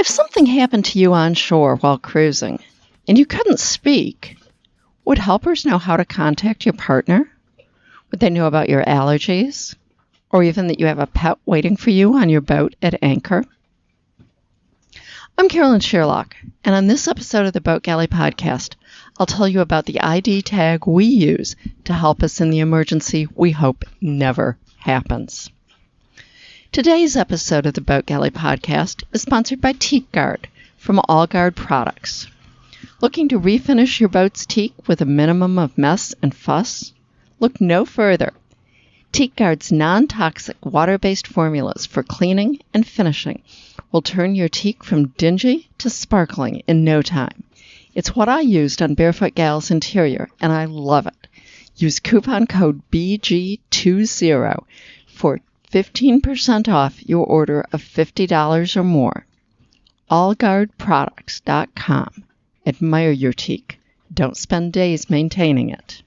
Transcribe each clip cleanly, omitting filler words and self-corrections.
If something happened to you on shore while cruising and you couldn't speak, would helpers know how to contact your partner? Would they know about your allergies? Or even that you have a pet waiting for you on your boat at anchor? I'm Carolyn Sherlock, and on this episode of the Boat Galley Podcast, I'll tell you about the ID tag we use to help us in the emergency we hope never happens. Today's episode of the Boat Galley Podcast is sponsored by Teak Guard from All Guard Products. Looking to refinish your boat's teak with a minimum of mess and fuss? Look no further. Teak Guard's non-toxic water-based formulas for cleaning and finishing will turn your teak from dingy to sparkling in no time. It's what I used on Barefoot Gal's interior, and I love it. Use coupon code BG20 for 15% off your order of $50 or more. AllGuardProducts.com. Admire your teak. Don't spend days maintaining it.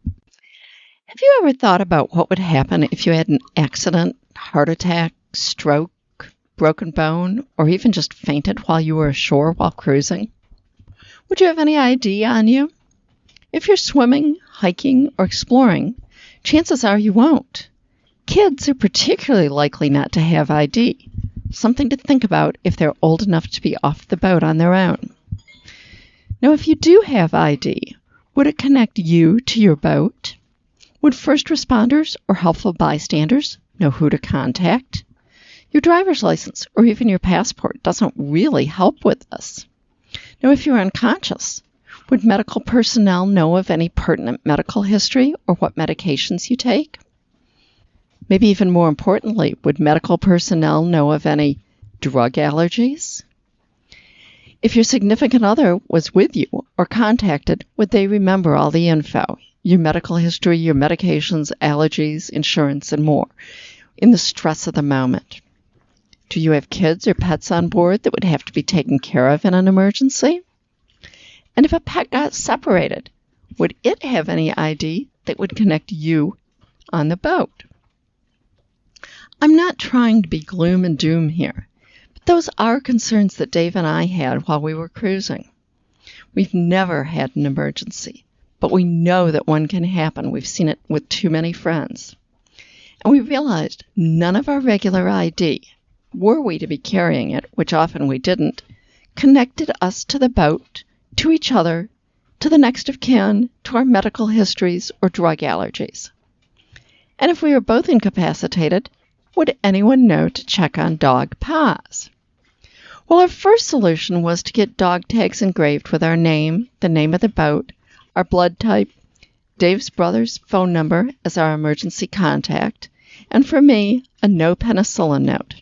Have you ever thought about what would happen if you had an accident, heart attack, stroke, broken bone, or even just fainted while you were ashore while cruising? Would you have any ID on you? If you're swimming, hiking, or exploring, chances are you won't. Kids are particularly likely not to have ID, something to think about if they're old enough to be off the boat on their own. Now, if you do have ID, would it connect you to your boat? Would first responders or helpful bystanders know who to contact? Your driver's license or even your passport doesn't really help with this. Now, if you're unconscious, would medical personnel know of any pertinent medical history or what medications you take? Maybe even more importantly, would medical personnel know of any drug allergies? If your significant other was with you or contacted, would they remember all the info, your medical history, your medications, allergies, insurance, and more, in the stress of the moment? Do you have kids or pets on board that would have to be taken care of in an emergency? And if a pet got separated, would it have any ID that would connect you on the boat? I'm not trying to be gloom and doom here, but those are concerns that Dave and I had while we were cruising. We've never had an emergency, but we know that one can happen. We've seen it with too many friends. And we realized none of our regular ID, were we to be carrying it, which often we didn't, connected us to the boat, to each other, to the next of kin, to our medical histories or drug allergies. And if we were both incapacitated, would anyone know to check on dog paws? Well, our first solution was to get dog tags engraved with our name, the name of the boat, our blood type, Dave's brother's phone number as our emergency contact, and for me, a no penicillin note.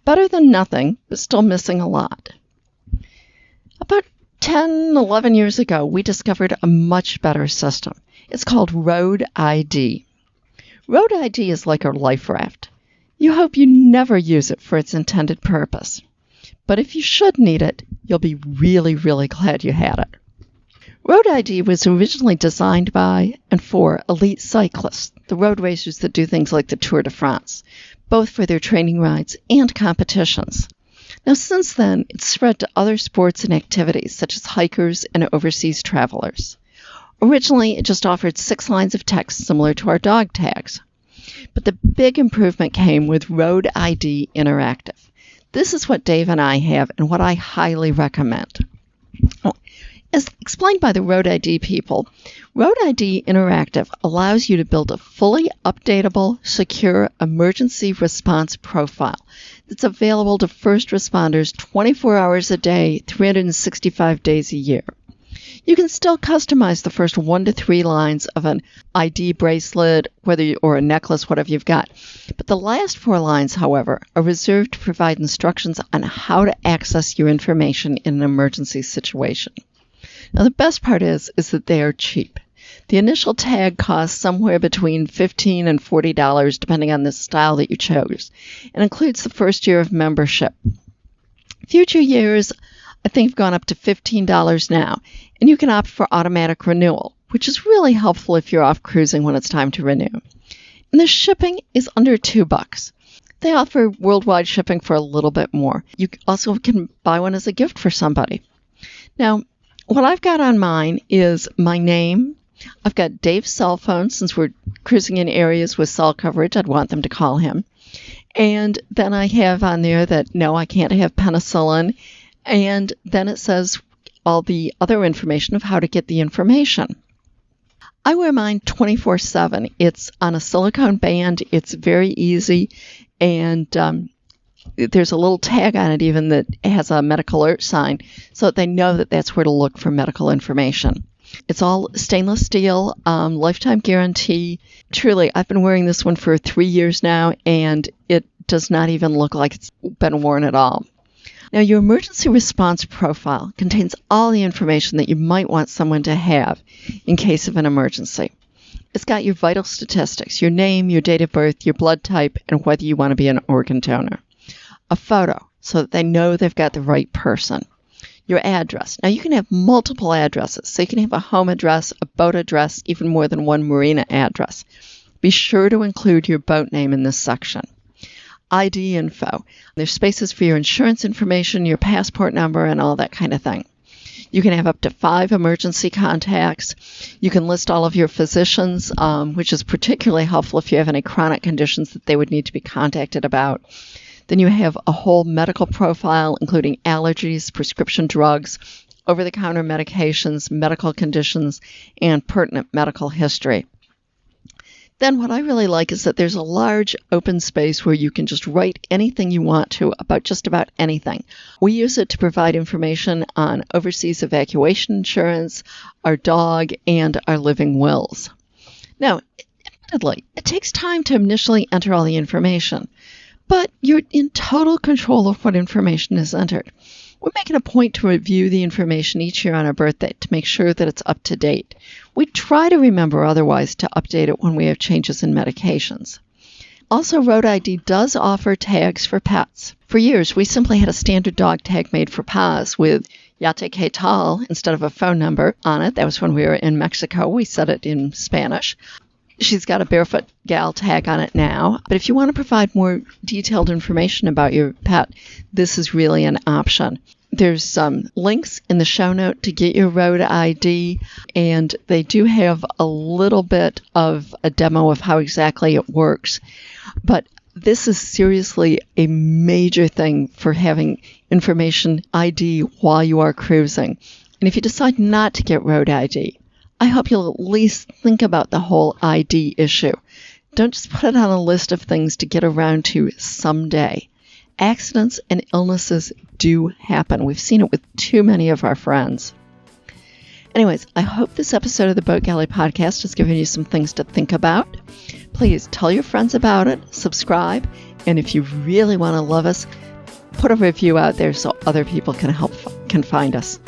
Better than nothing, but still missing a lot. About 10, 11 years ago, we discovered a much better system. It's called Road ID. Road ID is like a life raft. You hope you never use it for its intended purpose. But if you should need it, you'll be really, really glad you had it. Road ID was originally designed by and for elite cyclists, the road racers that do things like the Tour de France, both for their training rides and competitions. Now, since then, it's spread to other sports and activities, such as hikers and overseas travelers. Originally, it just offered 6 lines of text similar to our dog tags. But the big improvement came with Road ID Interactive. This is what Dave and I have and what I highly recommend. As explained by the Road ID people, Road ID Interactive allows you to build a fully updatable, secure emergency response profile that's available to first responders 24 hours a day, 365 days a year. You can still customize the first 1 to 3 lines of an ID bracelet, or a necklace, whatever you've got. But the last 4 lines, however, are reserved to provide instructions on how to access your information in an emergency situation. Now, the best part is that they are cheap. The initial tag costs somewhere between $15 and $40, depending on the style that you chose, and includes the first year of membership. Future years, I think, have gone up to $15 now, and you can opt for automatic renewal, which is really helpful if you're off cruising when it's time to renew. And the shipping is under $2. They offer worldwide shipping for a little bit more. You also can buy one as a gift for somebody. Now, what I've got on mine is my name. I've got Dave's cell phone. Since we're cruising in areas with cell coverage, I'd want them to call him. And then I have on there that, no, I can't have penicillin. And then it says all the other information of how to get the information. I wear mine 24/7. It's on a silicone band. It's very easy. And there's a little tag on it even that has a medical alert sign so that they know that that's where to look for medical information. It's all stainless steel, lifetime guarantee. Truly, I've been wearing this one for 3 years now, and it does not even look like it's been worn at all. Now, your emergency response profile contains all the information that you might want someone to have in case of an emergency. It's got your vital statistics, your name, your date of birth, your blood type, and whether you want to be an organ donor. A photo, so that they know they've got the right person. Your address. Now, you can have multiple addresses. So you can have a home address, a boat address, even more than one marina address. Be sure to include your boat name in this section. ID info. There's spaces for your insurance information, your passport number, and all that kind of thing. You can have up to 5 emergency contacts. You can list all of your physicians, which is particularly helpful if you have any chronic conditions that they would need to be contacted about. Then you have a whole medical profile, including allergies, prescription drugs, over-the-counter medications, medical conditions, and pertinent medical history. Then what I really like is that there's a large open space where you can just write anything you want to about just about anything. We use it to provide information on overseas evacuation insurance, our dog, and our living wills. Now, admittedly, it takes time to initially enter all the information, but you're in total control of what information is entered. We're making a point to review the information each year on our birthday to make sure that it's up to date. We try to remember otherwise to update it when we have changes in medications. Also, Road ID does offer tags for pets. For years, we simply had a standard dog tag made for Paz with Yate Que Tal instead of a phone number on it. That was when we were in Mexico. We said it in Spanish. She's got a Barefoot Gal tag on it now. But if you want to provide more detailed information about your pet, this is really an option. There's some links in the show note to get your Road ID, and they do have a little bit of a demo of how exactly it works. But this is seriously a major thing for having information ID while you are cruising. And if you decide not to get Road ID, I hope you'll at least think about the whole ID issue. Don't just put it on a list of things to get around to someday. Accidents and illnesses do happen. We've seen it with too many of our friends. Anyways, I hope this episode of the Boat Galley Podcast has given you some things to think about. Please tell your friends about it, subscribe, and if you really want to love us, put a review out there so other people can find us.